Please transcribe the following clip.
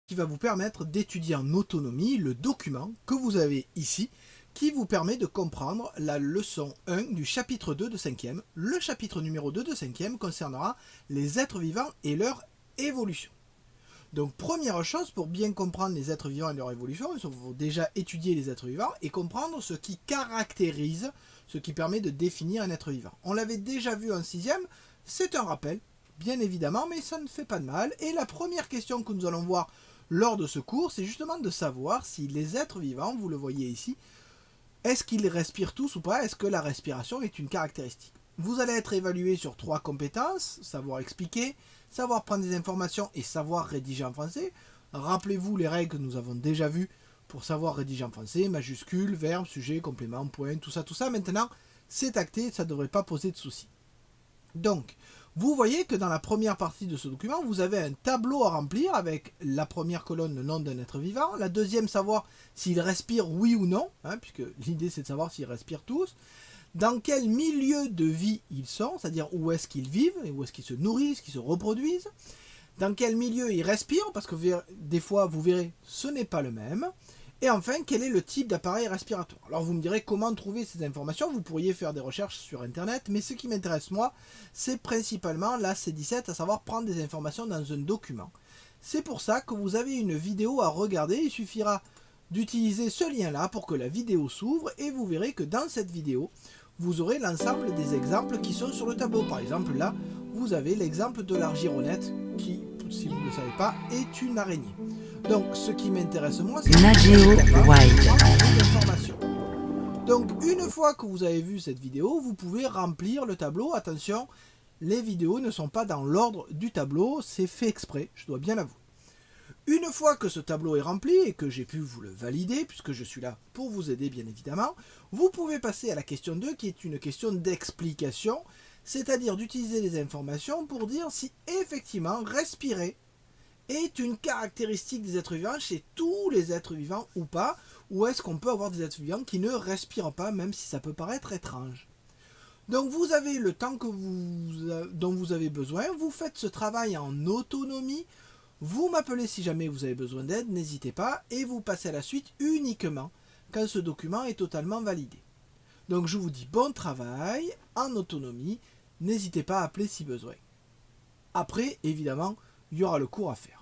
qui va vous permettre d'étudier en autonomie le document que vous avez ici, qui vous permet de comprendre la leçon 1 du chapitre 2 de 5e. Le chapitre numéro 2 de 5e concernera les êtres vivants et leur évolution. Donc première chose, pour bien comprendre les êtres vivants et leur évolution, il faut déjà étudier les êtres vivants et comprendre ce qui caractérise, ce qui permet de définir un être vivant. On l'avait déjà vu en 6e, c'est un rappel, bien évidemment, mais ça ne fait pas de mal. Et la première question que nous allons voir lors de ce cours, c'est justement de savoir si les êtres vivants, vous le voyez ici, est-ce qu'ils respirent tous ou pas? Est-ce que la respiration est une caractéristique? Vous allez être évalué sur 3 compétences, savoir expliquer, savoir prendre des informations et savoir rédiger en français. Rappelez-vous les règles que nous avons déjà vues pour savoir rédiger en français, majuscules, verbes, sujet, complément, point, tout ça. Maintenant, c'est acté, ça ne devrait pas poser de soucis. Donc, vous voyez que dans la première partie de ce document, vous avez un tableau à remplir avec la première colonne, le nom d'un être vivant, la deuxième, savoir s'ils respirent oui ou non, puisque l'idée c'est de savoir s'ils respirent tous, dans quel milieu de vie ils sont, c'est-à-dire où est-ce qu'ils vivent, et où est-ce qu'ils se nourrissent, qu'ils se reproduisent, dans quel milieu ils respirent, parce que des fois vous verrez, ce n'est pas le même, et enfin, quel est le type d'appareil respiratoire? Alors vous me direz comment trouver ces informations, vous pourriez faire des recherches sur internet, mais ce qui m'intéresse moi, c'est principalement la C17, à savoir prendre des informations dans un document. C'est pour ça que vous avez une vidéo à regarder, il suffira d'utiliser ce lien là pour que la vidéo s'ouvre et vous verrez que dans cette vidéo, vous aurez l'ensemble des exemples qui sont sur le tableau. Par exemple là, vous avez l'exemple de l'argironnette qui, si vous ne le savez pas, est une araignée. Donc, ce qui m'intéresse moi, c'est l'information. Donc, une fois que vous avez vu cette vidéo, vous pouvez remplir le tableau. Attention, les vidéos ne sont pas dans l'ordre du tableau, c'est fait exprès, je dois bien l'avouer. Une fois que ce tableau est rempli et que j'ai pu vous le valider, puisque je suis là pour vous aider bien évidemment, vous pouvez passer à la question 2 qui est une question d'explication, c'est-à-dire d'utiliser les informations pour dire si effectivement respirer est une caractéristique des êtres vivants chez tous les êtres vivants ou pas, ou est-ce qu'on peut avoir des êtres vivants qui ne respirent pas, même si ça peut paraître étrange. Donc vous avez le temps dont vous avez besoin, vous faites ce travail en autonomie, vous m'appelez si jamais vous avez besoin d'aide, n'hésitez pas, et vous passez à la suite uniquement quand ce document est totalement validé. Donc je vous dis bon travail, en autonomie, n'hésitez pas à appeler si besoin. Après, évidemment, il y aura le cours à faire.